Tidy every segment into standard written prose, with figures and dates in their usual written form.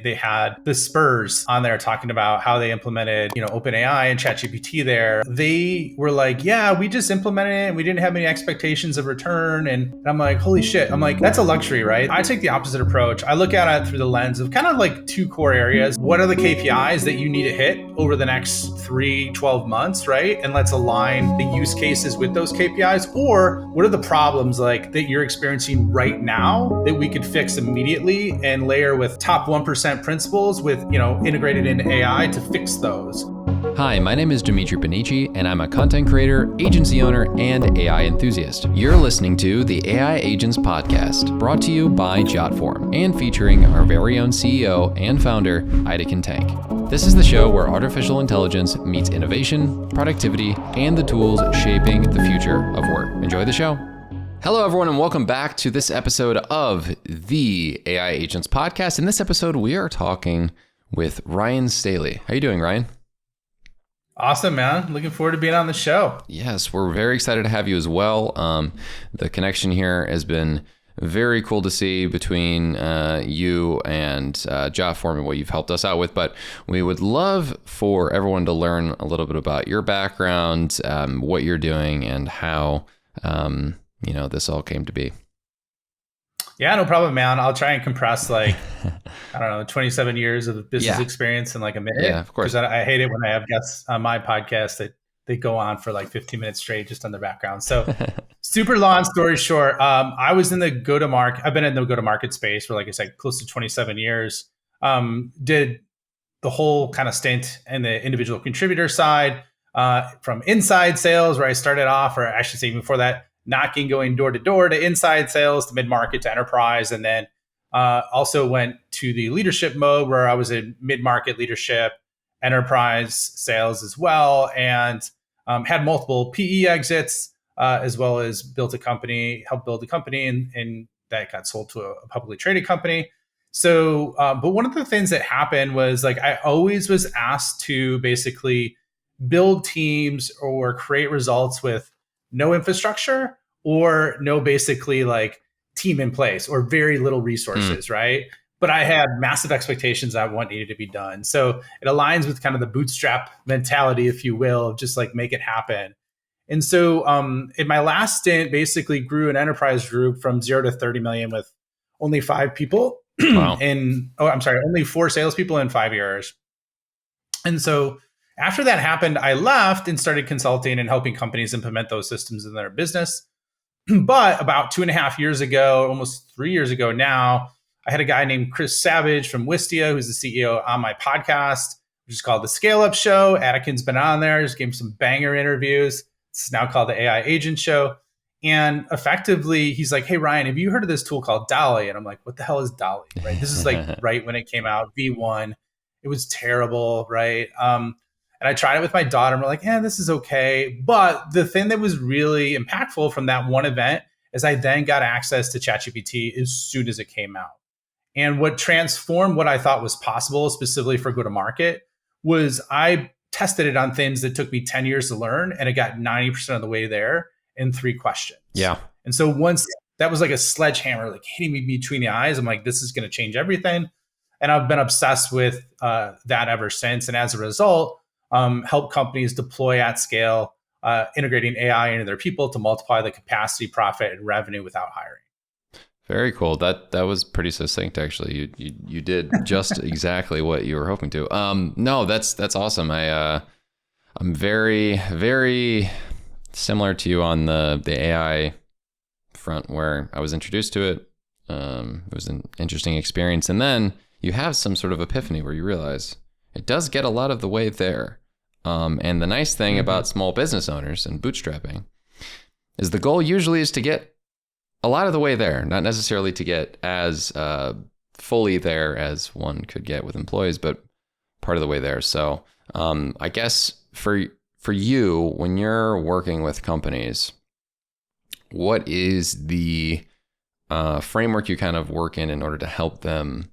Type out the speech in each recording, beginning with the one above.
They had the Spurs on there talking about how they implemented, OpenAI and ChatGPT there. They were like, yeah, we just implemented it and we didn't have any expectations of return. And I'm like, holy shit. I'm like, that's a luxury, right? I take the opposite approach. I look at it through the lens of kind of like two core areas. What are the KPIs that you need to hit over the next 12 months, right? And let's align the use cases with those KPIs. Or what are the problems like that you're experiencing right now that we could fix immediately and layer with top 1% principles with, integrated in AI to fix those. Hi, my name is Dimitri Benici, and I'm a content creator, agency owner, and AI enthusiast. You're listening to the AI Agents Podcast, brought to you by JotForm, and featuring our very own CEO and founder, Ida Kintank. This is the show where artificial intelligence meets innovation, productivity, and the tools shaping the future of work. Enjoy the show. Hello, everyone, and welcome back to this episode of the AI Agents Podcast. In this episode, we are talking with Ryan Staley. How are you doing, Ryan? Awesome, man. Looking forward to being on the show. Yes, we're very excited to have you as well. The connection here has been very cool to see between you and JotForm and what you've helped us out with. But we would love for everyone to learn a little bit about your background, what you're doing, and how this all came to be. Yeah, no problem, man. I'll try and compress 27 years of business experience in like a minute. Yeah, of course. Because I hate it when I have guests on my podcast that they go on for like 15 minutes straight just on their background. So super long story short, I was in the go-to-market. I've been in the go-to-market space for, like I said, close to 27 years. Did the whole kind of stint in the individual contributor side from inside sales, where I started off, or I should say before that, going door to door to inside sales to mid-market to enterprise. And then also went to the leadership mode where I was in mid-market leadership, enterprise sales as well, and had multiple PE exits as well as helped build a company and that got sold to a publicly traded company. So, but one of the things that happened was I always was asked to basically build teams or create results with no infrastructure or no basically team in place or very little resources, right? But I had massive expectations on what needed to be done. So it aligns with kind of the bootstrap mentality, if you will, of just make it happen. And so in my last stint, basically grew an enterprise group from 0 to 30 million with only 5 people. Wow. Only 4 salespeople in 5 years. And so after that happened, I left and started consulting and helping companies implement those systems in their business. But about 2.5 years ago, almost 3 years ago now, I had a guy named Chris Savage from Wistia, who's the CEO, on my podcast, which is called The Scale Up Show. Attikin's been on there, just gave him some banger interviews. It's now called the AI Agent Show. And effectively, he's like, hey, Ryan, have you heard of this tool called DALL-E? And I'm like, what the hell is DALL-E? Right? This is right when it came out, V1. It was terrible, right? And I tried it with my daughter and we're like, this is okay. But the thing that was really impactful from that one event is I then got access to ChatGPT as soon as it came out. And what transformed what I thought was possible, specifically for go-to-market, was I tested it on things that took me 10 years to learn, and it got 90% of the way there in 3 questions. Yeah. And so once that was like a sledgehammer, hitting me between the eyes, I'm like, this is going to change everything. And I've been obsessed with that ever since. And as a result, help companies deploy at scale, integrating AI into their people to multiply the capacity, profit, and revenue without hiring. Very cool. That was pretty succinct, actually. You did just exactly what you were hoping to. No, that's awesome. I'm very, very similar to you on the AI front, where I was introduced to it. It was an interesting experience, and then you have some sort of epiphany where you realize it does get a lot of the way there. And the nice thing about small business owners and bootstrapping is the goal usually is to get a lot of the way there, not necessarily to get as fully there as one could get with employees, but part of the way there. So I guess for you, when you're working with companies, what is the framework you kind of work in order to help them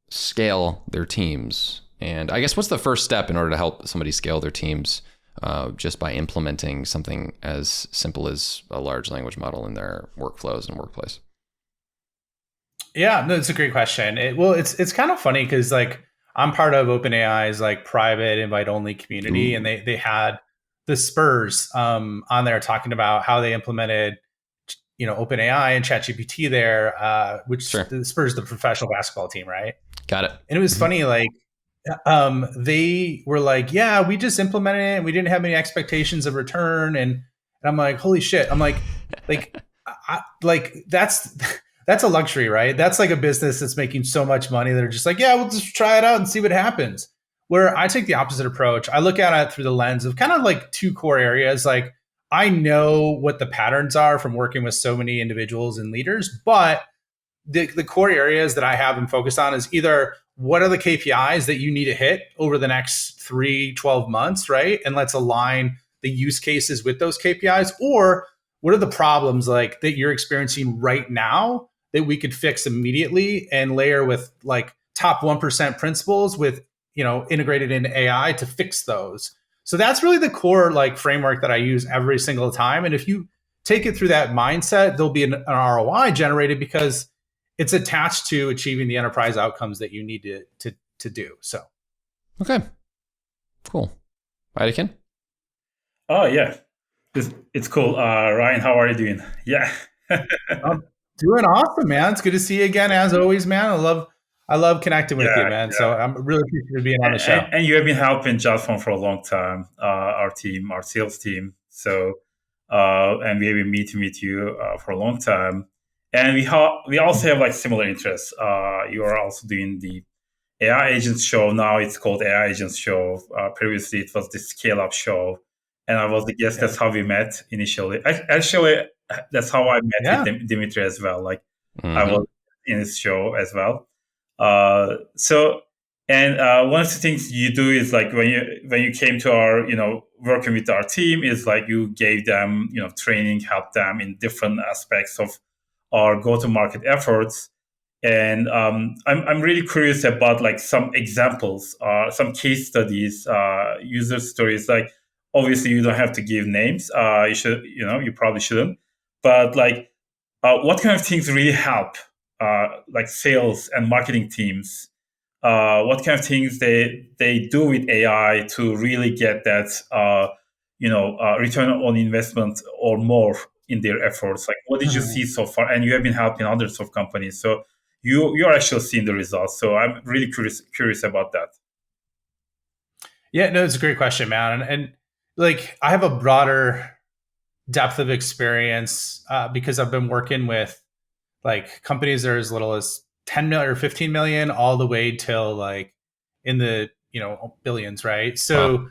scale their teams? And I guess what's the first step in order to help somebody scale their teams just by implementing something as simple as a large language model in their workflows and workplace? Yeah, no, it's a great question. Well, it's kind of funny because like I'm part of OpenAI's like private invite only community, and Ooh, they had the Spurs on there talking about how they implemented OpenAI and ChatGPT there, which sure. the Spurs the professional basketball team, right? Got it. And it was Hmm. funny, like they were like, yeah, we just implemented it, and we didn't have any expectations of return, and I'm like, holy shit, I'm like like that's a luxury, right? That's like a business that's making so much money that are just like, yeah, we'll just try it out and see what happens. Where I take the opposite approach, I look at it through the lens of kind of like two core areas. Like I know what the patterns are from working with so many individuals and leaders, but the core areas that I have them focused on is either what are the KPIs that you need to hit over the next 3-12 months, right? And let's align the use cases with those KPIs, or what are the problems like that you're experiencing right now that we could fix immediately and layer with like top 1% principles with, integrated into AI to fix those. So that's really the core like framework that I use every single time. And if you take it through that mindset, there'll be an ROI generated because it's attached to achieving the enterprise outcomes that you need to do. So Okay, cool. Ken? Oh yeah, it's cool. Ryan, how are you doing? Yeah, I'm doing awesome, man. It's good to see you again, as always, man. I love connecting with you, yeah, man. So yeah. I'm really appreciative of being on the show. And you have been helping Jotphone for a long time, our team, our sales team. So, and we have been meeting with you for a long time. And we also have like similar interests. You are also doing the AI Agents show. Now it's called AI Agents show. Previously, it was the Scale Up show, and I was the guest. Yeah, That's how we met initially. Actually, that's how I met with yeah, Dimitri as well. Like I Mm-hmm. was in his show as well. So, and one of the things you do is like when you came to our working with our team is like you gave them training, help them in different aspects of our go to market efforts. And I'm really curious about like some examples, some case studies, user stories. Like obviously you don't have to give names. You probably shouldn't. But like, what kind of things really help, like sales and marketing teams? What kind of things they do with AI to really get that return on investment or more in their efforts? Like, what did you Mhm. see so far? And you have been helping hundreds of companies, so you're actually seeing the results. So I'm really curious about that. Yeah. No, it's a great question, man. And like I have a broader depth of experience because I've been working with like companies that are as little as 10 million or 15 million all the way till like in the billions, right? Wow.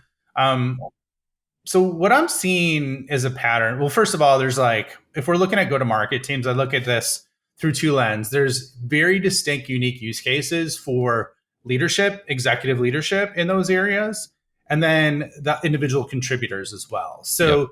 So what I'm seeing is a pattern. Well, first of all, there's like if we're looking at go to market teams, I look at this through two lenses. There's very distinct unique use cases for leadership, executive leadership in those areas, and then the individual contributors as well. Yep. So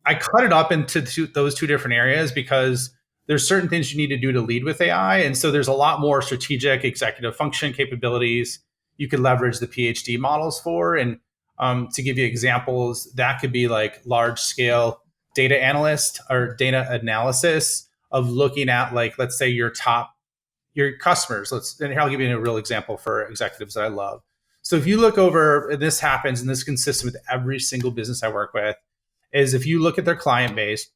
I cut it up into those two different areas because there's certain things you need to do to lead with AI. And so there's a lot more strategic executive function capabilities you could leverage the PhD models for. And to give you examples, that could be like large scale data analyst or data analysis of looking at like, let's say your customers. And here I'll give you a real example for executives that I love. So if you look over, and this happens, and this is consistent with every single business I work with, is if you look at their client base,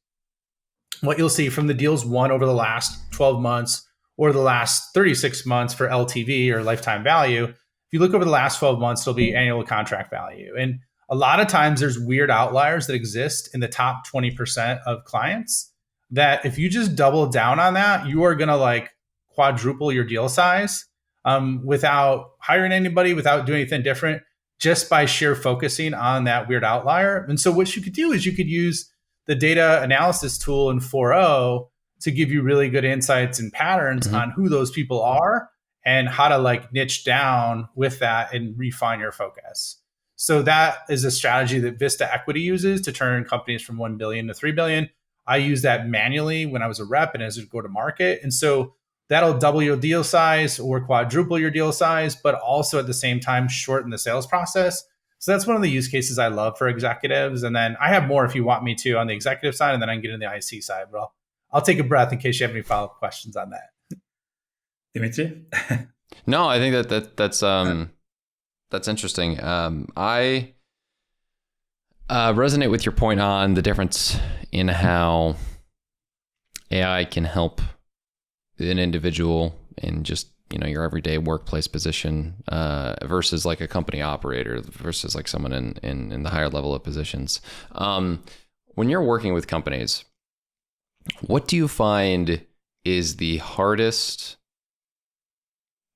what you'll see from the deals won over the last 12 months or the last 36 months for LTV or lifetime value, if you look over the last 12 months, it'll be annual contract value. And a lot of times there's weird outliers that exist in the top 20% of clients that if you just double down on that, you are going to like quadruple your deal size without hiring anybody, without doing anything different, just by sheer focusing on that weird outlier. And so what you could do is you could use the data analysis tool in 4.0 to give you really good insights and patterns Mm-hmm. on who those people are and how to like niche down with that and refine your focus. So that is a strategy that Vista Equity uses to turn companies from 1 billion to 3 billion. I use that manually when I was a rep and as a go to market. And so that'll double your deal size or quadruple your deal size, but also at the same time shorten the sales process. So that's one of the use cases I love for executives. And then I have more if you want me to on the executive side, and then I can get in the IC side. But I'll take a breath in case you have any follow up questions on that. Dimitri? No, I think that's interesting. I resonate with your point on the difference in how AI can help an individual in just your everyday workplace position versus like a company operator versus like someone in the higher level of positions. When you're working with companies, what do you find is the hardest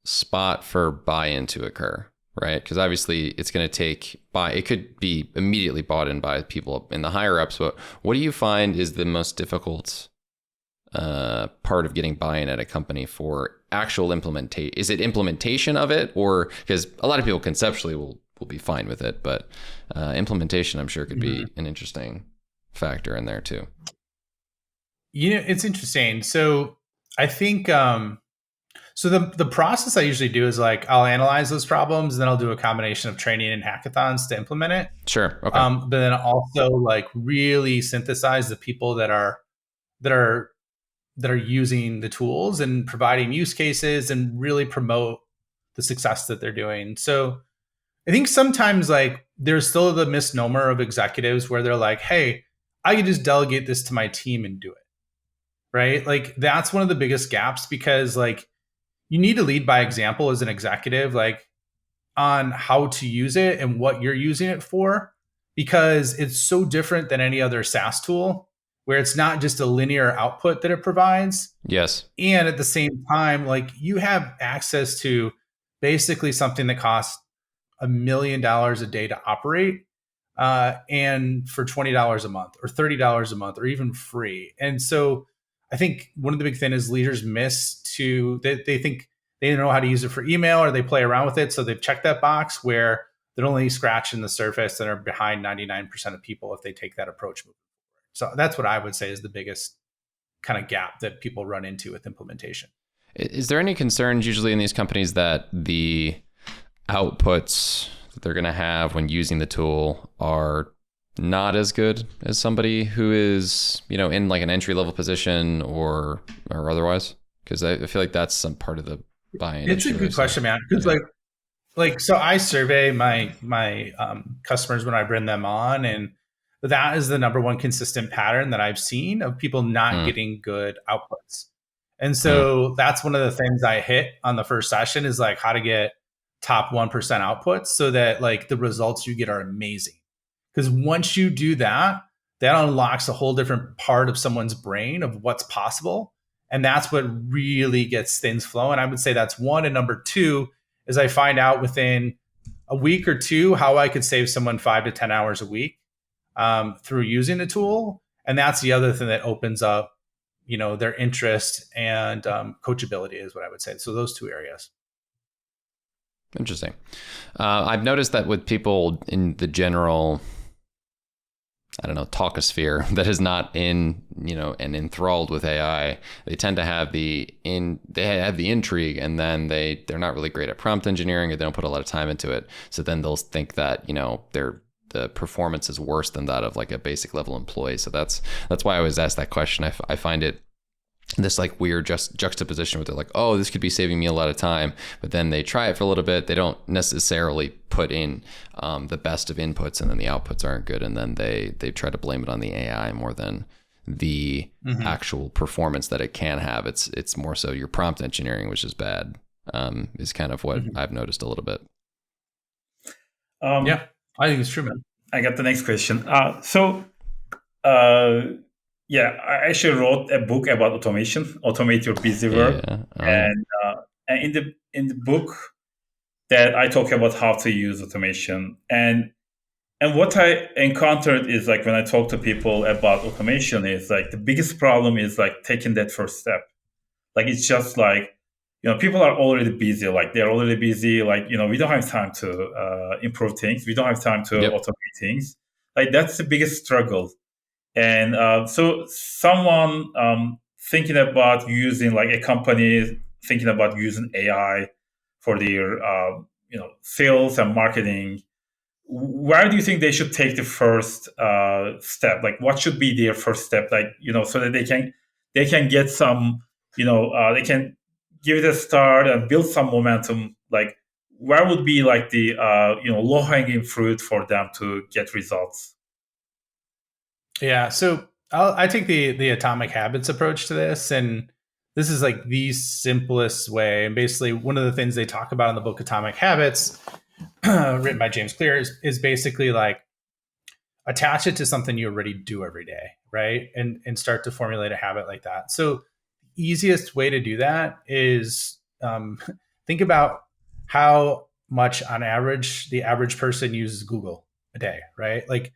spot for buy-in to occur? Right? Because obviously it's going to take it could be immediately bought in by people in the higher ups, but what do you find is the most difficult part of getting buy-in at a company for actual implementation? Is it implementation of it, or because a lot of people conceptually will be fine with it, but implementation I'm sure could be an interesting factor in there too. It's interesting. So I think so the process I usually do is like I'll analyze those problems, and then I'll do a combination of training and hackathons to implement it. Sure. Okay. But then also like really synthesize the people that are using the tools and providing use cases and really promote the success that they're doing. So I think sometimes like there's still the misnomer of executives where they're like, hey, I can just delegate this to my team and do it. Right? Like that's one of the biggest gaps, because like you need to lead by example as an executive, like on how to use it and what you're using it for, because it's so different than any other SaaS tool where it's not just a linear output that it provides. Yes. And at the same time, like you have access to basically something that costs $1 million a day to operate, and for $20 a month or $30 a month or even free. And so I think one of the big things is leaders they think they don't know how to use it for email, or they play around with it. So they've checked that box where they're only scratching the surface and are behind 99% of people if they take that approach. So that's what I would say is the biggest kind of gap that people run into with implementation. Is there any concerns usually in these companies that the outputs that they're going to have when using the tool are not as good as somebody who is, in like an entry level position or otherwise? Because I feel like that's some part of the buy-in. It's a good question, man. Because so I survey my customers when I bring them on, and that is the number one consistent pattern that I've seen of people not getting good outputs. And so that's one of the things I hit on the first session is like how to get top 1% outputs so that like the results you get are amazing. Because once you do that, that unlocks a whole different part of someone's brain of what's possible. And that's what really gets things flowing. I would say that's one. And number two is I find out within a week or two how I could save someone 5 to 10 hours a week through using the tool. And that's the other thing that opens up, their interest and coachability is what I would say. So those two areas. Interesting. I've noticed that with people in the general, talkosphere that is not and enthralled with AI, they tend to have the intrigue, and then they're not really great at prompt engineering, or they don't put a lot of time into it. So then they'll think that, the performance is worse than that of like a basic level employee. So that's why I always ask that question. I find it this like weird juxtaposition where they're like, oh, this could be saving me a lot of time, but then they try it for a little bit. They don't necessarily put in the best of inputs, and then the outputs aren't good, and then they try to blame it on the AI more than the actual performance that it can have. It's more so your prompt engineering, which is bad, is kind of what I've noticed a little bit. Yeah, I think it's true, man. I got the next question. Yeah, I actually wrote a book about automation, automate your busy work, and in the book that I talk about how to use automation, and what I encountered is like when I talk to people about automation is like the biggest problem is like taking that first step. Like it's just like people are already busy, like they're already busy, like we don't have time to improve things, we don't have time to automate things. Like that's the biggest struggle. And so someone thinking about using, like a company thinking about using AI for their sales and marketing, where do you think they should take the first step? Like what should be their first step? Like so that they can get some they can give it a start and build some momentum, like where would be like the low hanging fruit for them to get results? Yeah. So I take the atomic habits approach to this, and this is like the simplest way. And basically, one of the things they talk about in the book Atomic Habits, written by James Clear, is basically like attach it to something you already do every day, right? And start to formulate a habit like that. So the easiest way to do that is think about how much on average the average person uses Google a day, right? Like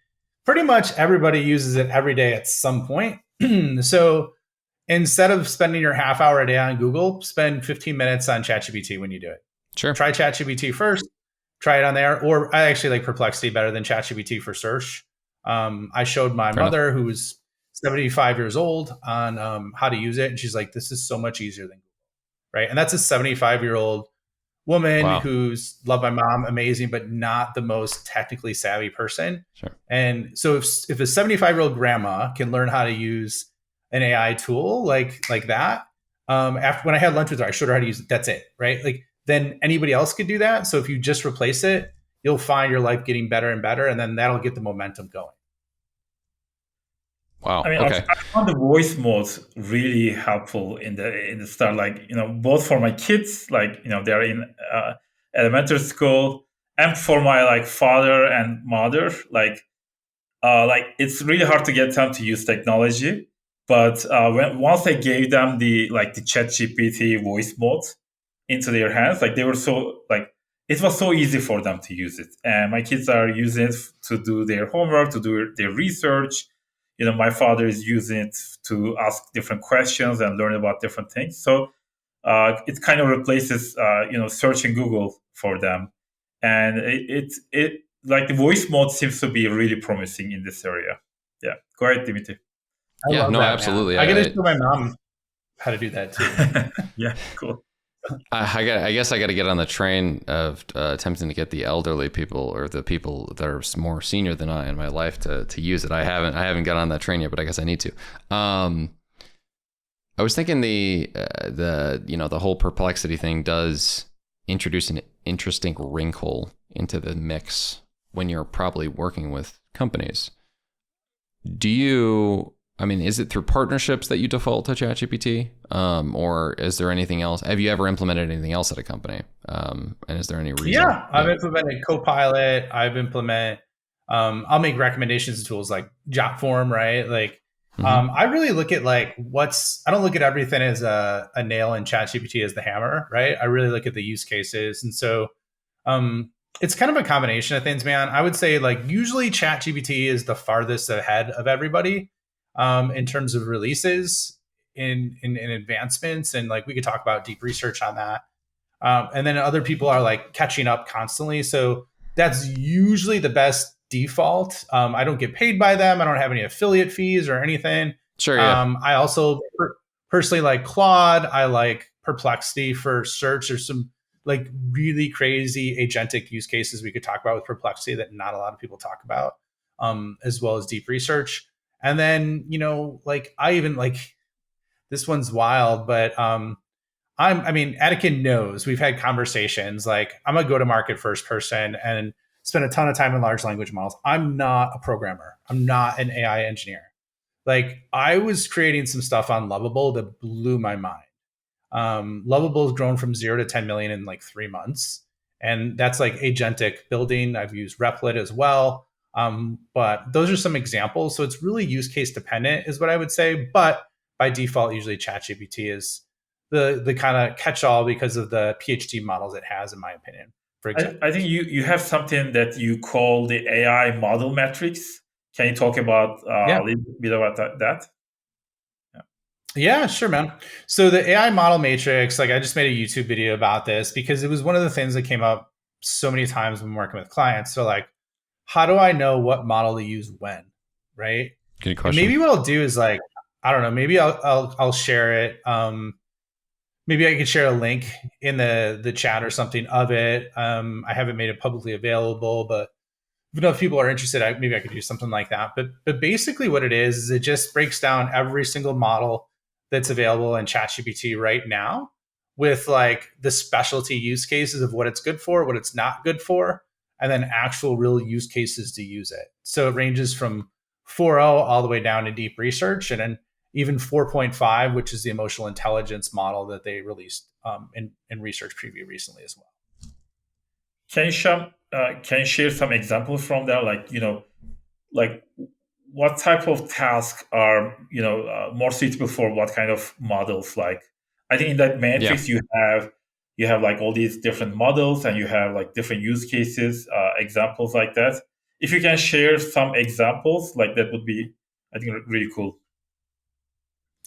pretty much everybody uses it every day at some point. So instead of spending your half hour a day on Google, spend 15 minutes on ChatGPT when you do it. Sure. Try ChatGPT first, try it on there. Or I actually like Perplexity better than ChatGPT for search. I showed my mother, who's 75 years old, on how to use it. And she's like, this is so much easier than Google, right? And that's a 75-year-old woman who's loved by mom, amazing, but not the most technically savvy person. Sure. And so if a 75-year-old grandma can learn how to use an AI tool like that, after when I had lunch with her, I showed her how to use it. That's it, right? Like then anybody else could do that. So if you just replace it, you'll find your life getting better and better, and then that'll get the momentum going. Wow. I mean, okay. I found the voice modes really helpful in the start. Like, both for my kids, like, they're in elementary school, and for my like father and mother, like it's really hard to get them to use technology. But once I gave them the ChatGPT voice mode into their hands, like they were so like it was so easy for them to use it. And my kids are using it to do their homework, to do their research. My father is using it to ask different questions and learn about different things. So it kind of replaces, searching Google for them. And it like the voice mode seems to be really promising in this area. Yeah, go ahead, Dimitri. Yeah, no, that, absolutely. I got to show my mom how to do that too. Yeah, cool. I guess I got to get on the train of attempting to get the elderly people or the people that are more senior than I in my life to use it. I haven't got on that train yet, but I guess I need to. I was thinking the whole Perplexity thing does introduce an interesting wrinkle into the mix when you're probably working with companies. Is it through partnerships that you default to ChatGPT? Or is there anything else? Have you ever implemented anything else at a company? And is there any reason? Yeah, I've implemented Copilot. I'll make recommendations to tools like Jotform, right? Like, I really look at I don't look at everything as a nail in ChatGPT as the hammer, right? I really look at the use cases. And so, it's kind of a combination of things, man. I would say usually ChatGPT is the farthest ahead of everybody. In terms of releases in advancements, and we could talk about deep research on that. And then other people are catching up constantly. So that's usually the best default. I don't get paid by them. I don't have any affiliate fees or anything. Sure. Yeah. I also personally like Claude. I like Perplexity for search. There's some really crazy agentic use cases we could talk about with Perplexity that not a lot of people talk about, as well as deep research. And then, I even this one's wild, but Atikin knows, we've had conversations. I'm a go-to-market first person and spend a ton of time in large language models. I'm not a programmer. I'm not an AI engineer. I was creating some stuff on Lovable that blew my mind. Lovable has grown from 0 to 10 million in 3 months. And that's agentic building. I've used Replit as well. But those are some examples. So it's really use case dependent is what I would say. But by default, usually ChatGPT is the kind of catch-all because of the PhD models it has, in my opinion. For example, I think you have something that you call the AI model metrics. Can you talk about a little bit about that? Yeah, sure, man. So the AI model matrix, I just made a YouTube video about this because it was one of the things that came up so many times when working with clients. So how do I know what model to use when, right? Good question. And maybe what I'll do is I don't know, maybe I'll share it. Maybe I could share a link in the chat or something of it. I haven't made it publicly available, but if people are interested, maybe I could do something like that. But basically what it is it just breaks down every single model that's available in ChatGPT right now, with like the specialty use cases of what it's good for, what it's not good for, and then actual real use cases to use it. So it ranges from 4.0 all the way down to deep research, and then even 4.5, which is the emotional intelligence model that they released in research preview recently as well. Can you share some examples from there? Like what type of tasks are more suitable for what kind of models? Like I think in that matrix you have like all these different models and you have like different use cases, examples like that. If you can share some examples, like that would be, I think, really cool.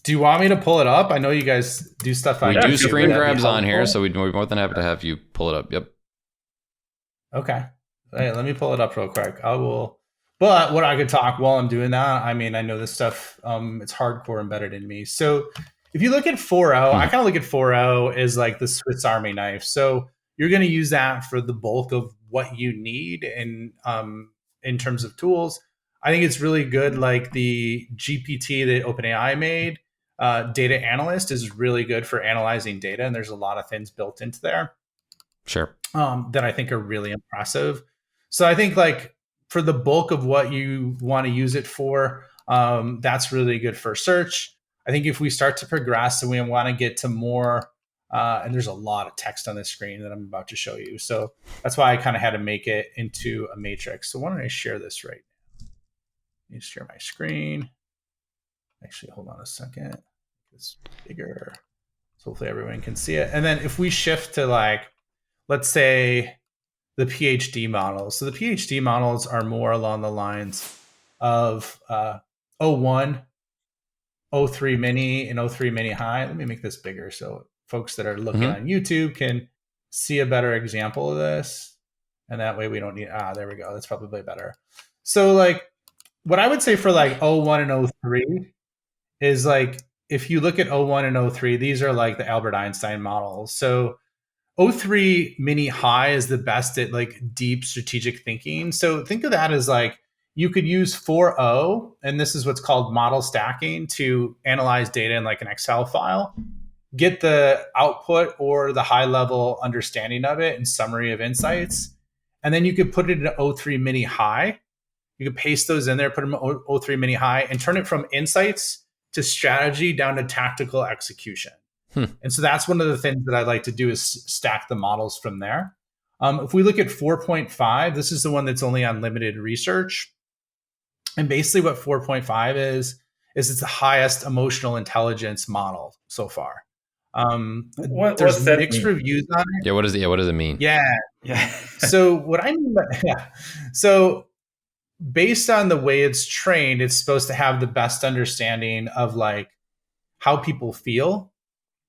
Do you want me to pull it up? I know you guys do stuff. We do screen grabs on here, so we're more than happy to have you pull it up. Yep. Okay. Hey, let me pull it up real quick. I will. But what I could talk while I'm doing that, I mean, I know this stuff, it's hardcore embedded in me. So if you look at 4.0, I kind of look at 4.0 as like the Swiss Army knife. So you're going to use that for the bulk of what you need in terms of tools. I think it's really good. Like the GPT that OpenAI made, data analyst is really good for analyzing data. And there's a lot of things built into there. Sure. That I think are really impressive. So I think like for the bulk of what you want to use it for, that's really good for search. I think if we start to progress and we want to get to more, and there's a lot of text on the screen that I'm about to show you. So that's why I kind of had to make it into a matrix. So why don't I share this right now? Let me share my screen. Actually, hold on a second. It's bigger. So hopefully everyone can see it. And then if we shift to like, let's say the PhD models. So the PhD models are more along the lines of 01, 03 mini, and 03 mini high. Let me make this bigger so folks that are looking on YouTube can see a better example of this. And that way we don't need, there we go. That's probably better. So like what I would say for like 01 and 03 is like, if you look at 01 and 03, these are like the Albert Einstein models. So 03 mini high is the best at like deep strategic thinking. So think of that as like you could use 4.0, and this is what's called model stacking, to analyze data in like an Excel file, get the output or the high level understanding of it and summary of insights. And then you could put it in 03 mini high. You could paste those in there, put them in 03 mini high, and turn it from insights to strategy down to tactical execution. And so that's one of the things that I like to do is stack the models from there. If we look at 4.5, this is the one that's only on limited research. And basically what 4.5 is it's the highest emotional intelligence model so far. There's mixed reviews on it. Yeah, what does it mean? Yeah. So what I mean by, so based on the way it's trained, it's supposed to have the best understanding of like how people feel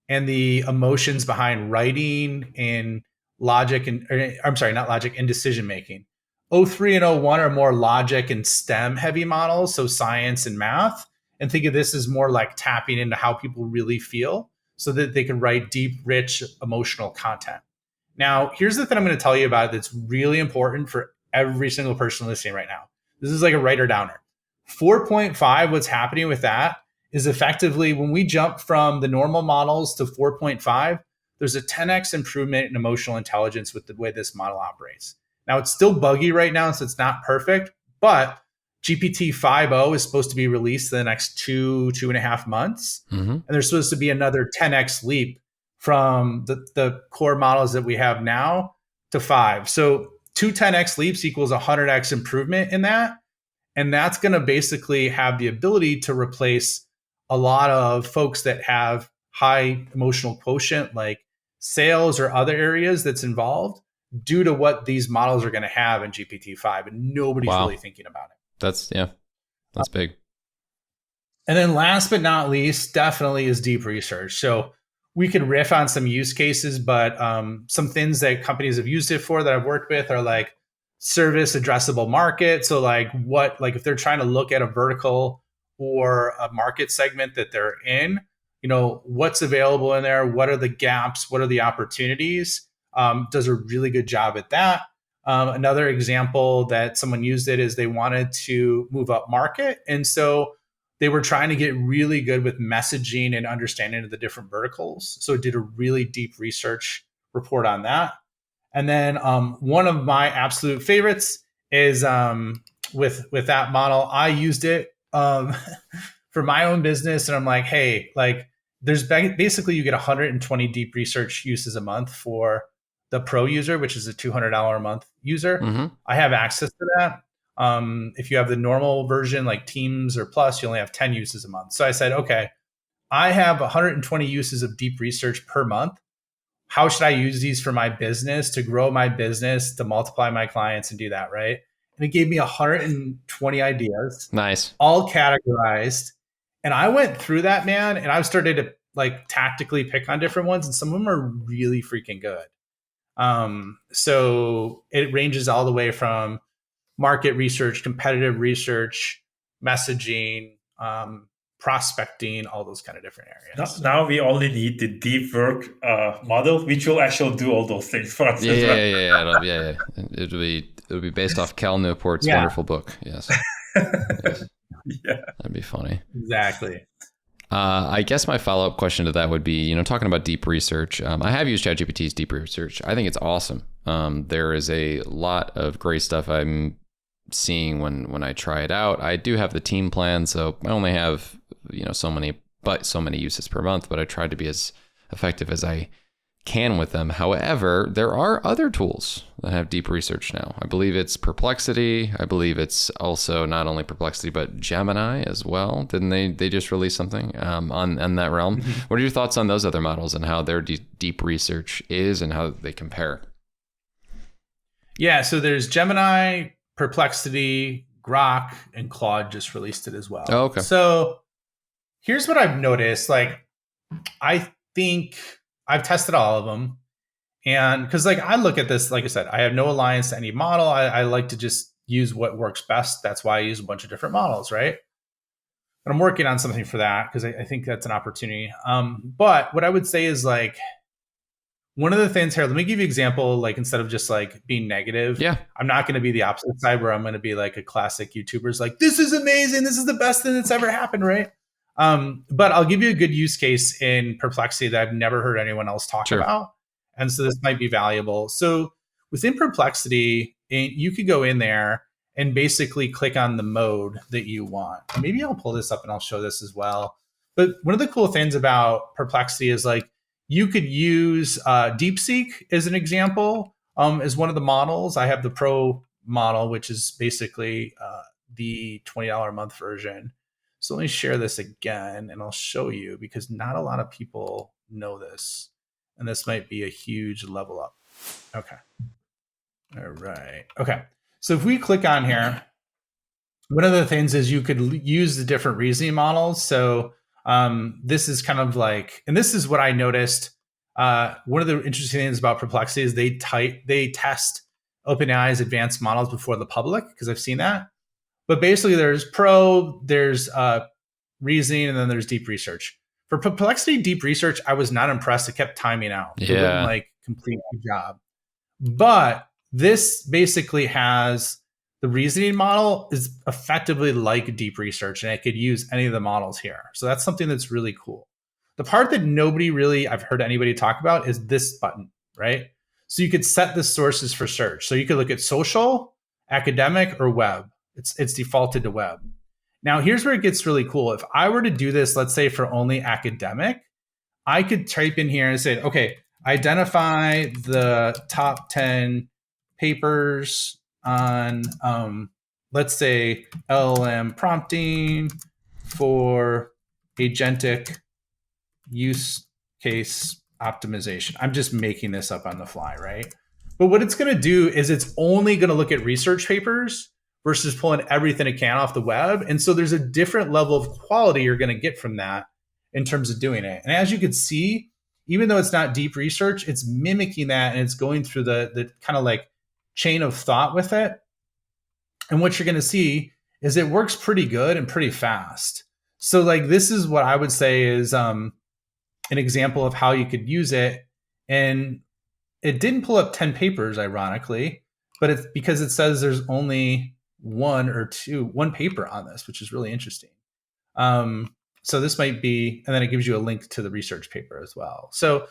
and the emotions behind writing and logic and decision making. 03 and 01 are more logic and STEM heavy models, so science and math. And think of this as more like tapping into how people really feel so that they can write deep, rich, emotional content. Now, here's the thing I'm going to tell you about that's really important for every single person listening right now. This is like a writer downer. 4.5, what's happening with that is effectively when we jump from the normal models to 4.5, there's a 10x improvement in emotional intelligence with the way this model operates. Now, it's still buggy right now, so it's not perfect, but GPT 5.0 is supposed to be released in the next 2.5 months. And there's supposed to be another 10x leap from the core models that we have now to 5. So 2 10x leaps equals 100x improvement in that. And that's going to basically have the ability to replace a lot of folks that have high emotional quotient, like sales or other areas that's involved due to what these models are going to have in GPT-5. And nobody's really thinking about it. That's big. And then last but not least, definitely is deep research. So we could riff on some use cases, but some things that companies have used it for that I've worked with are like service addressable market. So like if they're trying to look at a vertical or a market segment that they're in, what's available in there, what are the gaps, what are the opportunities, does a really good job at that. Another example that someone used it is they wanted to move up market. And so they were trying to get really good with messaging and understanding of the different verticals. So it did a really deep research report on that. And then one of my absolute favorites is with that model. I used it for my own business, and I'm like, hey, like there's basically you get 120 deep research uses a month for the pro user, which is a $200 a month user. Mm-hmm. I have access to that. If you have the normal version like Teams or Plus, you only have 10 uses a month. So I said, okay, I have 120 uses of deep research per month. How should I use these for my business to grow my business, to multiply my clients and do that, right? And it gave me 120 ideas. Nice. All categorized. And I went through that, man, and I've started to like tactically pick on different ones, and some of them are really freaking good. So it ranges all the way from market research, competitive research, messaging, prospecting, all those kind of different areas. Now we only need the deep work model, which will actually do all those things for us. Yeah. It'll be based off Cal Newport's wonderful book. Yes. Yes. Yeah, that'd be funny. Exactly. I guess my follow-up question to that would be, talking about deep research. I have used ChatGPT's deep research. I think it's awesome. There is a lot of great stuff I'm seeing when I try it out. I do have the team plan, so I only have so many uses per month, but I try to be as effective as I can with them. However, there are other tools that have deep research now. I believe it's Perplexity. I believe it's also not only Perplexity, but Gemini as well. Didn't they just release something on that realm? Mm-hmm. What are your thoughts on those other models and how their deep research is and how they compare? Yeah, so there's Gemini, Perplexity, Grok, and Claude just released it as well. Oh, okay. So here's what I've noticed. Like, I think I've tested all of them. And because like I look at this, like I said, I have no alliance to any model. I like to just use what works best. That's why I use a bunch of different models, right? And I'm working on something for that because I think that's an opportunity. But what I would say is like, one of the things here, let me give you an example, like instead of just like being negative, I'm not going to be the opposite side where I'm going to be like a classic YouTuber's like, this is amazing. This is the best thing that's ever happened, right? But I'll give you a good use case in Perplexity that I've never heard anyone else talk about. And so this might be valuable. So within Perplexity, you could go in there and basically click on the mode that you want. Maybe I'll pull this up and I'll show this as well. But one of the cool things about Perplexity is like, you could use DeepSeek as an example, as one of the models. I have the Pro model, which is basically the $20 a month version. So let me share this again and I'll show you because not a lot of people know this. And this might be a huge level up. Okay. All right. Okay. So if we click on here, one of the things is you could use the different reasoning models. So this is kind of like, and this is what I noticed. One of the interesting things about Perplexity is they test OpenAI's advanced models before the public, because I've seen that. But basically there's pro, there's reasoning, and then there's deep research. For Perplexity deep research, I was not impressed. It kept timing out. It wouldn't like complete the job. But this basically has the reasoning model is effectively like deep research, and I could use any of the models here. So that's something that's really cool. The part that I've heard anybody talk about is this button, right? So you could set the sources for search. So you could look at social, academic, or web. It's defaulted to web. Now, here's where it gets really cool. If I were to do this, let's say for only academic, I could type in here and say, okay, identify the top 10 papers on, let's say, LLM prompting for agentic use case optimization. I'm just making this up on the fly, right? But what it's going to do is it's only going to look at research papers versus pulling everything it can off the web. And so there's a different level of quality you're going to get from that in terms of doing it. And as you can see, even though it's not deep research, it's mimicking that and it's going through the kind of like chain of thought with it. And what you're going to see is it works pretty good and pretty fast. So like this is what I would say is an example of how you could use it. And it didn't pull up 10 papers, ironically, but it's because it says there's only one paper on this, which is really interesting. So this might be, and then it gives you a link to the research paper as well. So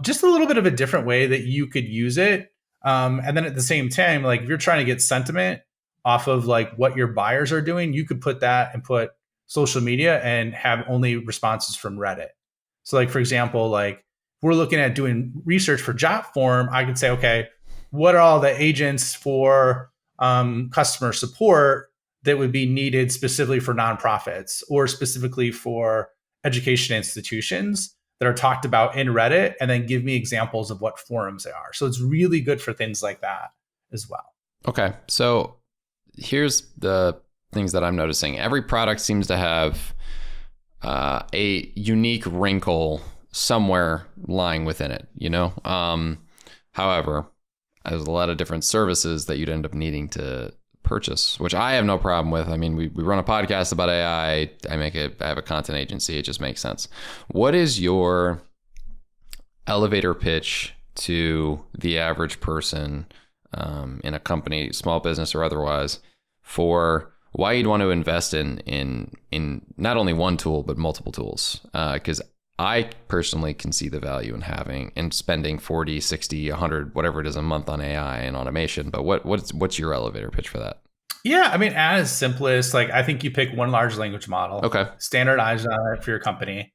just a little bit of a different way that you could use it. And then at the same time, like if you're trying to get sentiment off of like what your buyers are doing, you could put that and put social media and have only responses from Reddit. So like, for example, like we're looking at doing research for Jotform, I could say, okay, what are all the agents for customer support that would be needed specifically for nonprofits or specifically for education institutions that are talked about in Reddit, and then give me examples of what forums they are. So it's really good for things like that as well. Okay. So here's the things that I'm noticing. Every product seems to have a unique wrinkle somewhere lying within it, you know? However, there's a lot of different services that you'd end up needing to purchase, which I have no problem with. I mean, we run a podcast about AI. I have a content agency. It just makes sense. What is your elevator pitch to the average person in a company, small business or otherwise, for why you'd want to invest in not only one tool, but multiple tools? Because I personally can see the value in having and spending 40, 60, 100, whatever it is a month on AI and automation. But what's your elevator pitch for that? Yeah, I mean, at its simplest, like I think you pick one large language model, Okay, standardize on it for your company,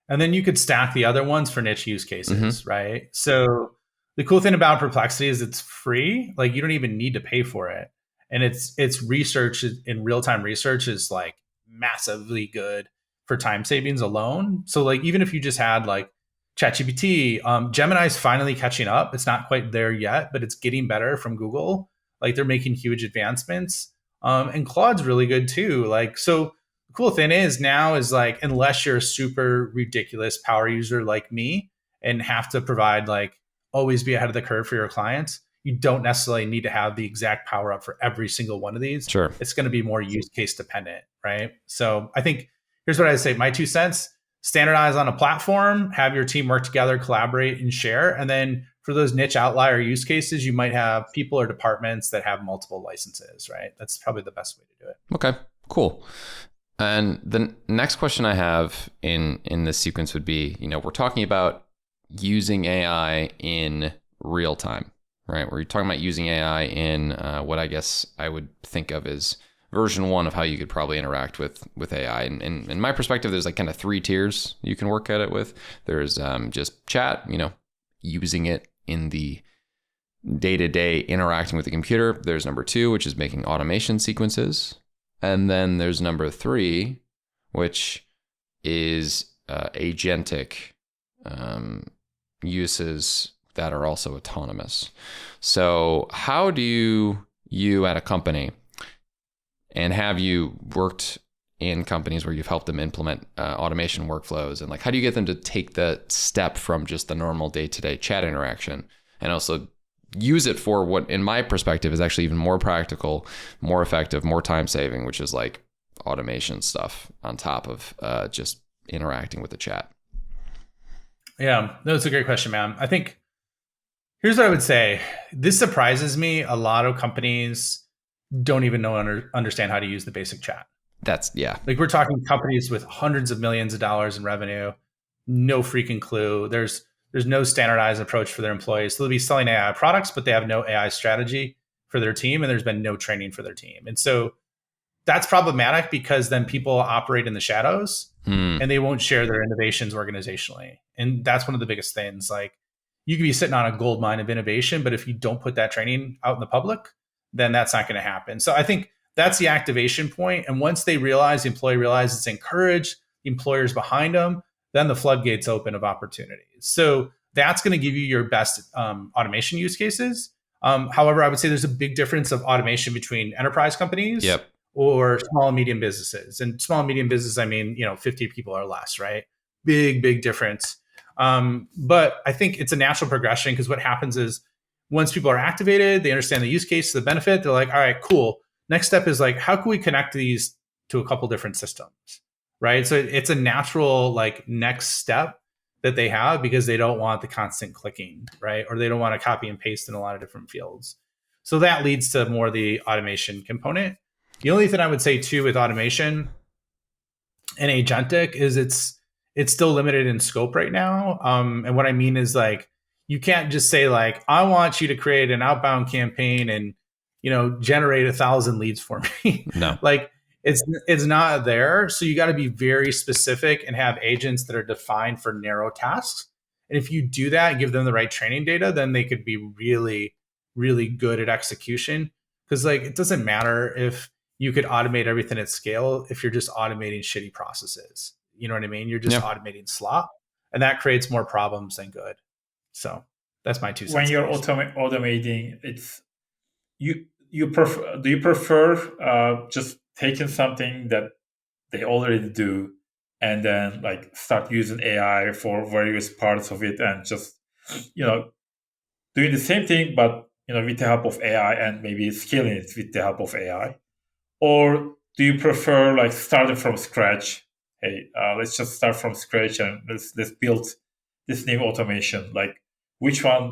and then you could stack the other ones for niche use cases, right? So the cool thing about Perplexity is it's free. Like you don't even need to pay for it. And it's research in real-time research is like massively good for time savings alone. So like even if you just had like ChatGPT, Gemini's finally catching up. It's not quite there yet, but it's getting better from Google. Like they're making huge advancements. And Claude's really good too. Like, so the cool thing is now is like, unless you're a super ridiculous power user like me and have to provide like always be ahead of the curve for your clients, you don't necessarily need to have the exact power up for every single one of these. sure. It's going to be more use case dependent, right? So I think here's what I say, my 2 cents: standardize on a platform, have your team work together, collaborate and share. And then for those niche outlier use cases, you might have people or departments that have multiple licenses, right? That's probably the best way to do it. Okay, cool. And the next question I have in this sequence would be, we're talking about using AI in real time, right? We're talking about using AI in what I guess I would think of as version 1 of how you could probably interact with AI. And in my perspective, there's like kind of 3 tiers you can work at it with. There's just chat, using it in the day-to-day interacting with the computer. There's number 2, which is making automation sequences. And then there's number 3, which is agentic uses that are also autonomous. So how do you at a company, and have you worked in companies where you've helped them implement automation workflows, and like how do you get them to take the step from just the normal day-to-day chat interaction and also use it for what, in my perspective, is actually even more practical, more effective, more time saving, which is like automation stuff on top of just interacting with the chat? Yeah, that's a great question, man. I think here's what I would say. This surprises me. A lot of companies don't even understand how to use the basic chat. Yeah. Like we're talking companies with hundreds of millions of dollars in revenue, no freaking clue. There's no standardized approach for their employees. So they'll be selling AI products, but they have no AI strategy for their team, and there's been no training for their team. And so that's problematic because then people operate in the shadows and they won't share their innovations organizationally. And that's one of the biggest things. Like you could be sitting on a gold mine of innovation, but if you don't put that training out in the public, then that's not going to happen. So I think that's the activation point. And once they realize, the employee realizes it's encouraged, the employer's behind them, then the floodgates open of opportunities. So that's going to give you your best automation use cases. However, I would say there's a big difference of automation between enterprise companies or small and medium businesses. And small and medium business, I mean, 50 people or less, right? Big difference. But I think it's a natural progression because what happens is once people are activated, they understand the use case, the benefit, they're like, all right, cool. Next step is like, how can we connect these to a couple different systems, right? So it's a natural like next step that they have because they don't want the constant clicking, right? Or they don't want to copy and paste in a lot of different fields. So that leads to more the automation component. The only thing I would say too with automation, and agentic is it's still limited in scope right now. And what I mean is like you can't just say like I want you to create an outbound campaign and generate 1,000 leads for me. No. Like it's not there. So you got to be very specific and have agents that are defined for narrow tasks. And if you do that, give them the right training data, then they could be really, really good at execution. Because like it doesn't matter if you could automate everything at scale if you're just automating shitty processes. You know what I mean? You're just automating slop, and that creates more problems than good. So that's my 2 When cents. you're automating, it's you prefer do you prefer just taking something that they already do and then like start using AI for various parts of it and just you know doing the same thing but with the help of AI and maybe scaling it with the help of AI? Or do you prefer like starting from scratch? Hey, let's just start from scratch and let's build this new automation. Like, which one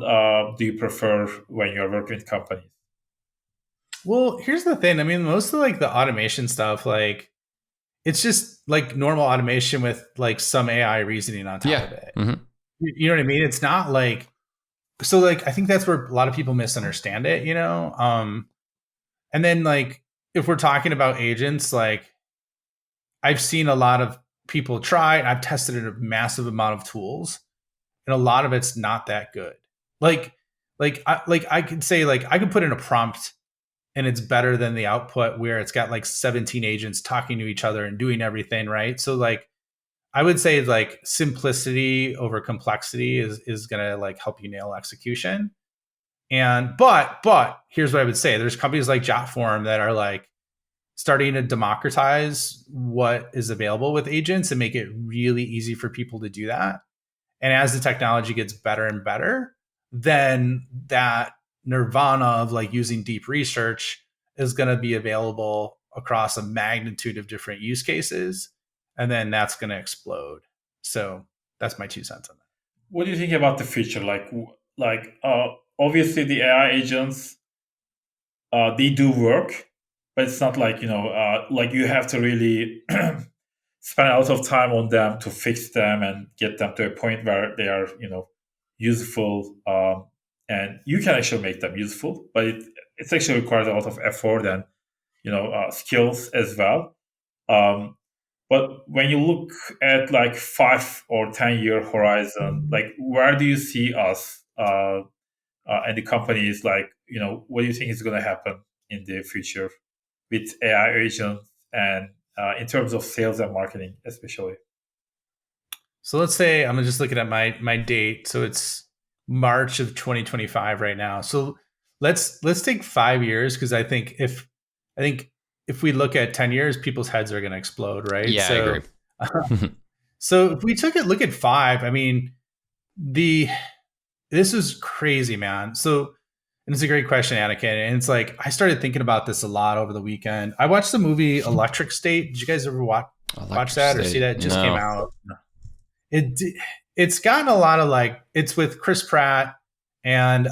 do you prefer when you're working with companies? Well, here's the thing. I mean, most of like the automation stuff, like it's just like normal automation with like some AI reasoning on top of it. Mm-hmm. You know what I mean? It's not like so like I think that's where a lot of people misunderstand it, and then like if we're talking about agents, like I've seen a lot of people try and I've tested a massive amount of tools and a lot of it's not that good. Like I could say like I could put in a prompt and it's better than the output where it's got like 17 agents talking to each other and doing everything, right? So like I would say like simplicity over complexity is gonna like help you nail execution. And but here's what I would say: there's companies like Jotform that are like starting to democratize what is available with agents and make it really easy for people to do that. And as the technology gets better and better, then that nirvana of like using deep research is going to be available across a magnitude of different use cases. And then that's going to explode. So that's my 2 cents on that. What do you think about the future? Like obviously the AI agents they do work, but it's not like like you have to really spend a lot of time on them to fix them and get them to a point where they are useful, and you can actually make them useful, but it's actually requires a lot of effort and skills as well. But when you look at like 5 or 10 year horizon, like where do you see us and the companies? Like what do you think is going to happen in the future with AI agents and in terms of sales and marketing, especially? So let's say I'm just looking at my date. So it's March of 2025 right now. So let's take 5 years because I think if we look at 10 years, people's heads are going to explode, right? Yeah, so, I agree. So if we look at 5, I mean this is crazy, man. So and it's a great question, Anakin. And it's like I started thinking about this a lot over the weekend. I watched the movie Electric State. Did you guys ever watch that or see that? It just came out. It it's gotten a lot of like it's with Chris Pratt and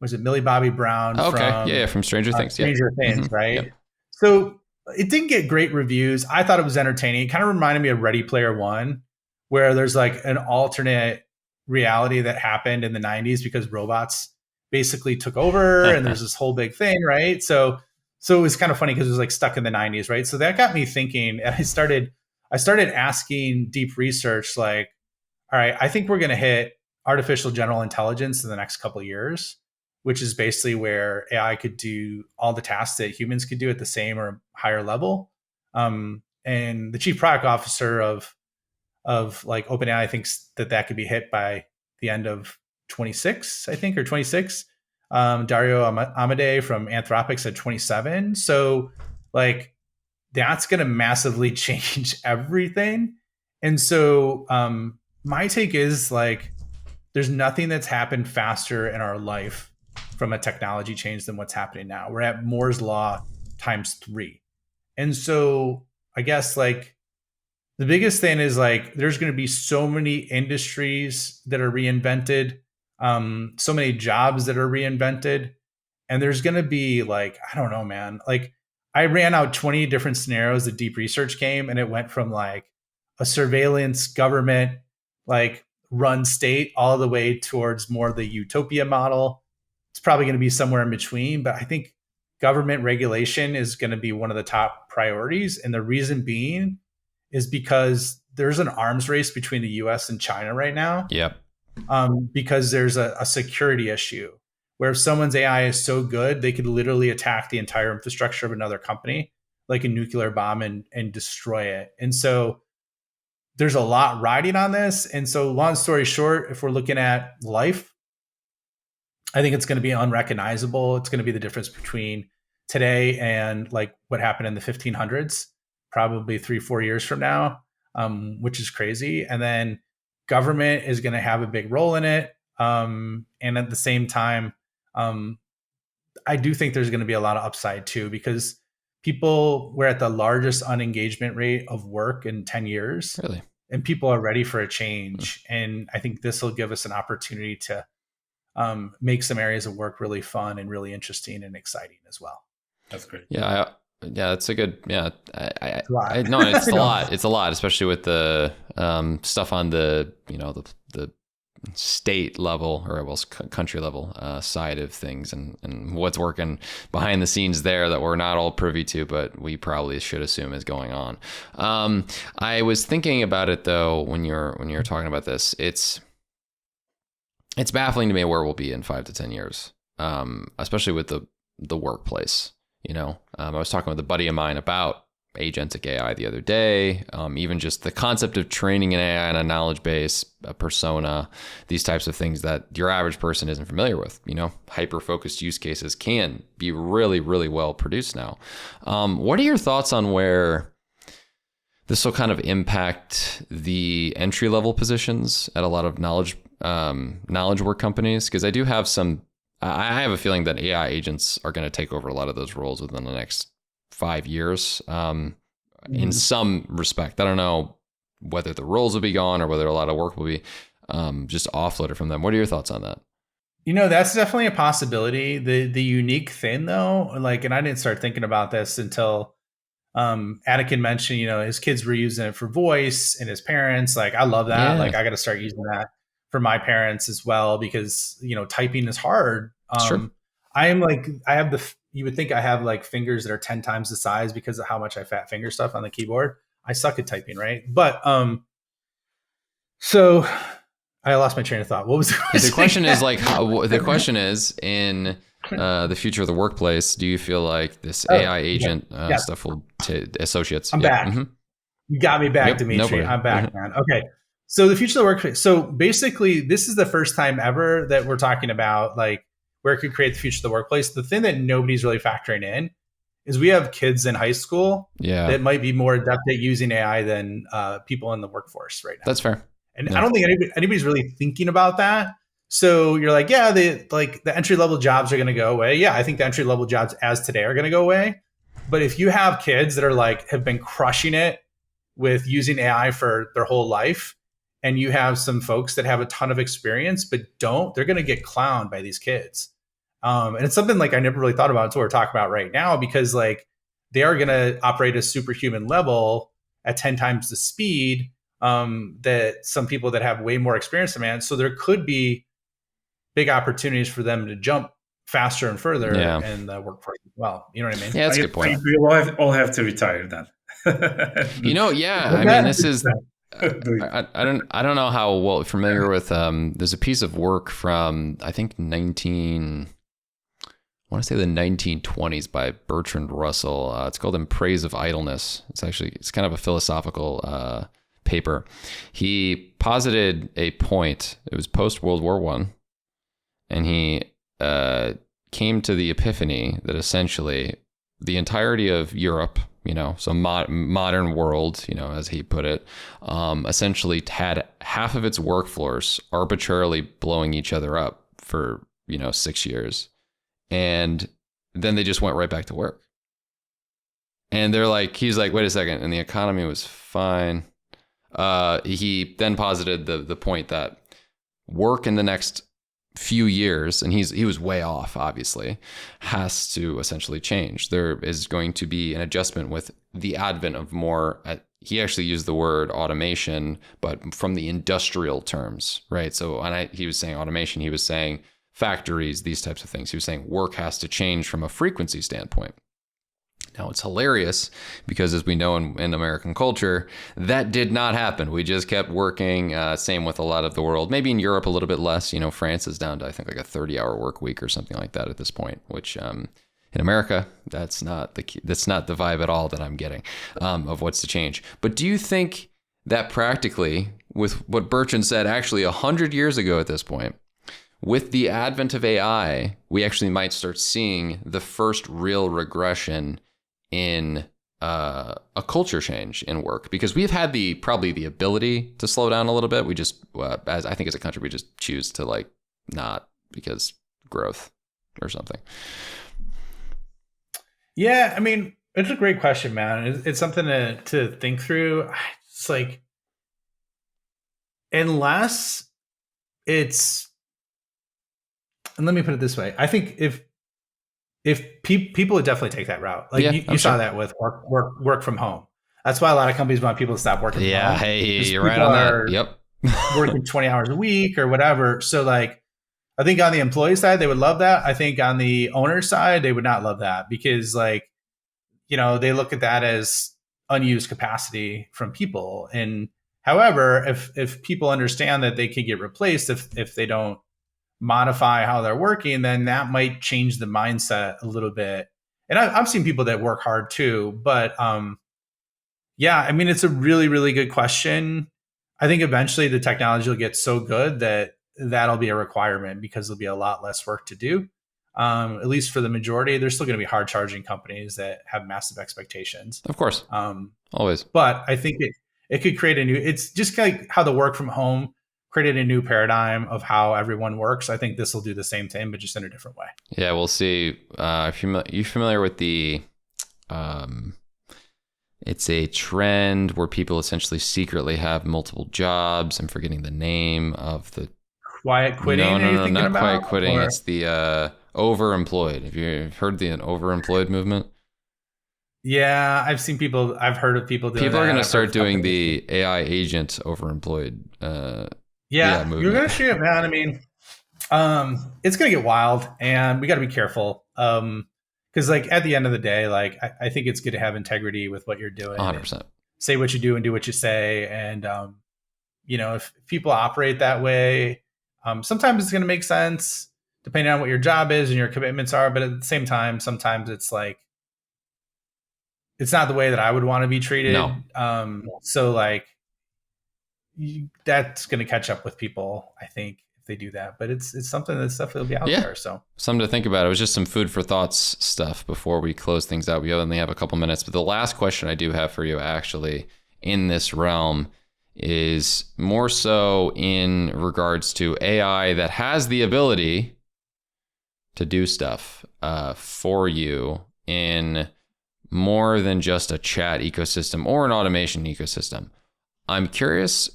was it Millie Bobby Brown from Stranger Things. Stranger Things, Mm-hmm. right? Yep. So it didn't get great reviews. I thought it was entertaining. It kind of reminded me of Ready Player One, where there's like an alternate reality that happened in the 90s because robots basically took over and there's this whole big thing, right? So it was kind of funny because it was like stuck in the 90s, right? So that got me thinking, and I started asking deep research like, all right, I think we're going to hit artificial general intelligence in the next couple of years, which is basically where AI could do all the tasks that humans could do at the same or higher level. And the chief product officer of like OpenAI thinks that could be hit by the end of 26, I think, or 26. Dario Amodei from Anthropic said 27. So like that's going to massively change everything. And so my take is like, there's nothing that's happened faster in our life from a technology change than what's happening now. We're at Moore's law times 3. And so I guess like the biggest thing is like, there's going to be so many industries that are reinvented, so many jobs that are reinvented. And there's going to be like, I don't know, man, like I ran out 20 different scenarios that deep research came, and it went from like a surveillance government, like run state, all the way towards more the utopia model. It's probably going to be somewhere in between, but I think government regulation is going to be one of the top priorities. And the reason being is because there's an arms race between the US and China right now. Yep. Because there's a security issue where if someone's AI is so good, they could literally attack the entire infrastructure of another company, like a nuclear bomb, and destroy it. And so there's a lot riding on this. And so long story short, if we're looking at life, I think it's going to be unrecognizable. It's going to be the difference between today and like what happened in the 1500s, probably 3-4 years from now, which is crazy. And then government is going to have a big role in it. And at the same time, I do think there's going to be a lot of upside too, because we're at the largest unengagement rate of work in 10 years. Really? And people are ready for a change. And I think this will give us an opportunity to make some areas of work really fun and really interesting and exciting as well. That's great. Yeah. That's a good, yeah. It's a lot. It's a lot. It's a lot, especially with the stuff on the, the state level or country level side of things, and what's working behind the scenes there that we're not all privy to, but we probably should assume is going on. I was thinking about it though, when you're talking about this, it's baffling to me where we'll be in 5 to 10 years, especially with the workplace. I was talking with a buddy of mine about agentic AI the other day, even just the concept of training an AI on a knowledge base, a persona, these types of things that your average person isn't familiar with. Hyper-focused use cases can be really, really well produced now. What are your thoughts on where this will kind of impact the entry-level positions at a lot of knowledge work companies? Because I have a feeling that AI agents are going to take over a lot of those roles within the next 5 years. In some respect, I don't know whether the roles will be gone or whether a lot of work will be just offloaded from them. What are your thoughts on that? That's definitely a possibility. The unique thing though, and I didn't start thinking about this until Anakin mentioned, his kids were using it for voice, and his parents, I love that. Yeah. I got to start using that for my parents as well, because typing is hard. Sure. You would think I have fingers that are 10 times the size because of how much I fat finger stuff on the keyboard. I suck at typing, right? But so I lost my train of thought. What was the question? The question is in the future of the workplace, do you feel like this AI agent stuff will associates? I'm back. Mm-hmm. You got me back, Yep, Dimitri. no I'm back, man. Okay. So the future of the workplace. So basically, this is the first time ever that we're talking about where it could create the future of the workplace. The thing that nobody's really factoring in is we have kids in high school that might be more adept at using AI than people in the workforce right now. That's fair. And I don't think anybody's really thinking about that. So you're the entry level jobs are going to go away. Yeah, I think the entry level jobs as today are going to go away. But if you have kids that are have been crushing it with using AI for their whole life, and you have some folks that have a ton of experience but they're going to get clowned by these kids. And it's something I never really thought about until we're talking about right now, because they are going to operate a superhuman level at 10 times the speed that some people that have way more experience demand. So there could be big opportunities for them to jump faster and further in the workforce as well. You know what I mean? Yeah, that's a good point. We all have to retire then. This is... I don't know how well familiar with there's a piece of work from I think the 1920s by Bertrand Russell. It's called In Praise of Idleness. It's kind of a philosophical paper. He posited a point. It was post World War I, and he came to the epiphany that essentially the entirety of Europe, so modern world, as he put it, essentially had half of its workforce arbitrarily blowing each other up for, 6 years. And then they just went right back to work. And he's like, wait a second. And the economy was fine. He then posited the point that work in the next few years, and he was way off, obviously, has to essentially change. There is going to be an adjustment with the advent of more, he actually used the word automation, but from the industrial terms, right? So he was saying automation, he was saying factories, these types of things. He was saying work has to change from a frequency standpoint. Now, it's hilarious because, as we know in American culture, that did not happen. We just kept working. Same with a lot of the world. Maybe in Europe a little bit less. France is down to, I think, like a 30-hour work week or something like that at this point, which in America, that's not the vibe at all that I'm getting of what's to change. But do you think that practically, with what Bertrand said actually 100 years ago at this point, with the advent of AI, we actually might start seeing the first real regression in a culture change in work? Because we've had probably the ability to slow down a little bit. We just, as I think as a country, we just choose to not, because growth or something. Yeah, I mean, it's a great question, man. It's something to think through. It's like, unless it's, and let me put it this way. I think if people would definitely take that route. Like, you saw that with work from home. That's why a lot of companies want people to stop working from home. Yeah, hey, you're right on that. Yep. Working 20 hours a week or whatever. So like, I think on the employee side, they would love that. I think on the owner side, they would not love that, because like, they look at that as unused capacity from people. And however, if people understand that they could get replaced if they don't modify how they're working, then that might change the mindset a little bit. And I've seen people that work hard too, but yeah, I mean, it's a really, really good question. I think eventually the technology will get so good that that'll be a requirement, because there'll be a lot less work to do. At least for the majority. There's still going to be hard charging companies that have massive expectations. Of course. Always. But I think it could create it's just like how the work from home created a new paradigm of how everyone works. I think this will do the same thing, but just in a different way. Yeah, we'll see. If you're familiar with the, it's a trend where people essentially secretly have multiple jobs. I'm forgetting the name of the quiet quitting. No, not quiet quitting. It's the overemployed. Have you heard the overemployed movement? Yeah, I've heard of people doing that. People are going to start doing the AI agent overemployed. Yeah, you're going to see it, man. I mean, it's going to get wild, and we got to be careful. Because like at the end of the day, like I think it's good to have integrity with what you're doing. 100%. Say what you do and do what you say. And, if people operate that way, sometimes it's going to make sense depending on what your job is and your commitments are. But at the same time, sometimes it's like, it's not the way that I would want to be treated. No. So like, that's going to catch up with people, I think, if they do that. But it's something that's definitely be out there. So something to think about. It was just some food for thoughts stuff before we close things out. We only have a couple minutes, but the last question I do have for you actually in this realm is more so in regards to AI that has the ability to do stuff for you in more than just a chat ecosystem or an automation ecosystem. I'm curious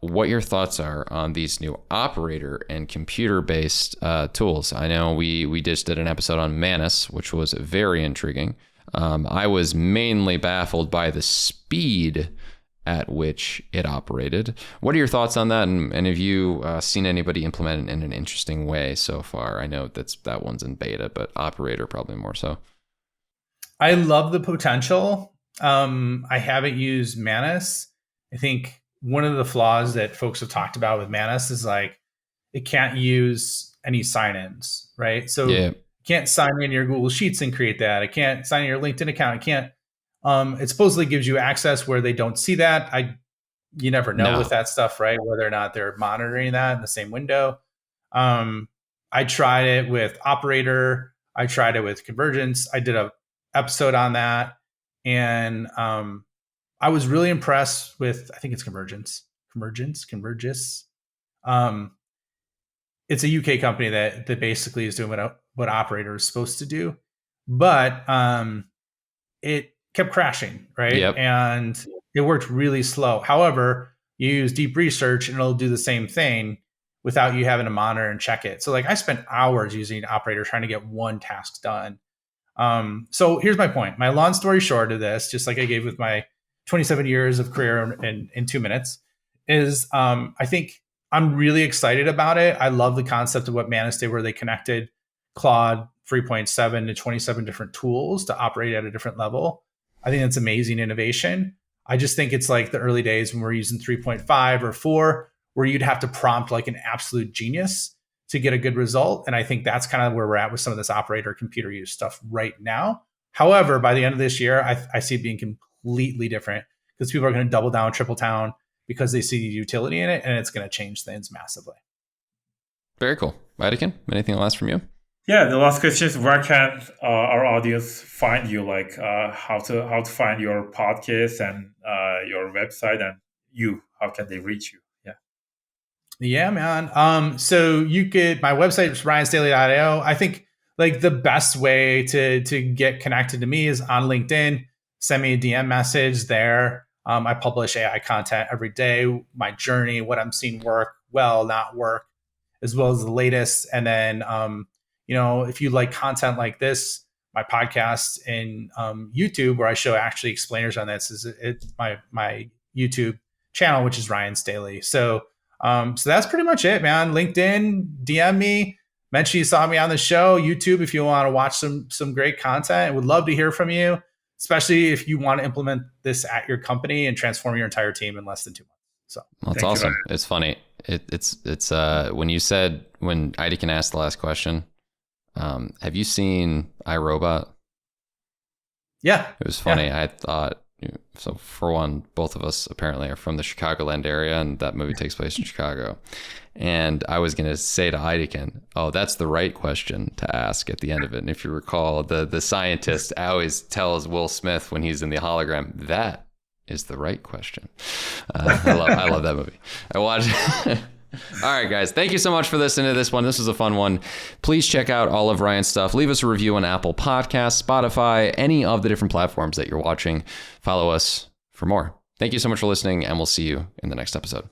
what your thoughts are on these new operator and computer-based tools. I know we just did an episode on Manus, which was very intriguing. I was mainly baffled by the speed at which it operated. What are your thoughts on that? And have you seen anybody implement it in an interesting way so far? I know that one's in beta, but operator probably more so. I love the potential. I haven't used Manus. I think one of the flaws that folks have talked about with Manus is like, it can't use any sign-ins, right? So you can't sign in your Google Sheets and create that. It can't sign in your LinkedIn account. It can't, it supposedly gives you access where they don't see that. You never know with that stuff, right? Whether or not they're monitoring that in the same window. I tried it with Operator. I tried it with Convergence. I did a episode on that. And I was really impressed with, I think it's Convergence. It's a UK company that basically is doing what Operator is supposed to do. But it kept crashing, right? Yep. And it worked really slow. However, you use deep research and it'll do the same thing without you having to monitor and check it. So like I spent hours using an operator trying to get one task done. So here's my point. My long story short of this, just like I gave with my 27 years of career in 2 minutes, is I think I'm really excited about it. I love the concept of what Manus did, where they connected Claude 3.7 to 27 different tools to operate at a different level. I think that's amazing innovation. I just think it's like the early days when we're using 3.5 or 4, where you'd have to prompt like an absolute genius to get a good result. And I think that's kind of where we're at with some of this operator computer use stuff right now. However, by the end of this year, I see it being completely different because people are going to double down, triple down because they see the utility in it, and it's going to change things massively. Very cool. Vatican, anything last from you? Yeah, the last question is, where can our audience find you? Like how to find your podcast and your website, and how can they reach you? Yeah, man. So you could, my website is ryanstaley.io. I think like the best way to get connected to me is on LinkedIn. Send me a DM message there. I publish AI content every day, my journey, what I'm seeing work well, not work, as well as the latest. And then, if you like content like this, my podcast and YouTube, where I show actually explainers on this, is my YouTube channel, which is Ryan Staley. So that's pretty much it, man. LinkedIn, DM me, mention you saw me on the show. YouTube, if you want to watch some great content, I would love to hear from you, especially if you want to implement this at your company and transform your entire team in less than 2 months. So that's awesome. It's funny. It's when Aidikin asked the last question, have you seen iRobot? Yeah. It was funny. Yeah. I thought, so for one, both of us apparently are from the Chicagoland area, and that movie takes place in Chicago. And I was going to say to Aidikin, oh, that's the right question to ask at the end of it. And if you recall, the scientist always tells Will Smith when he's in the hologram, that is the right question. I love that movie. I watched. All right, guys. Thank you so much for listening to this one. This was a fun one. Please check out all of Ryan's stuff. Leave us a review on Apple Podcasts, Spotify, any of the different platforms that you're watching. Follow us for more. Thank you so much for listening, and we'll see you in the next episode.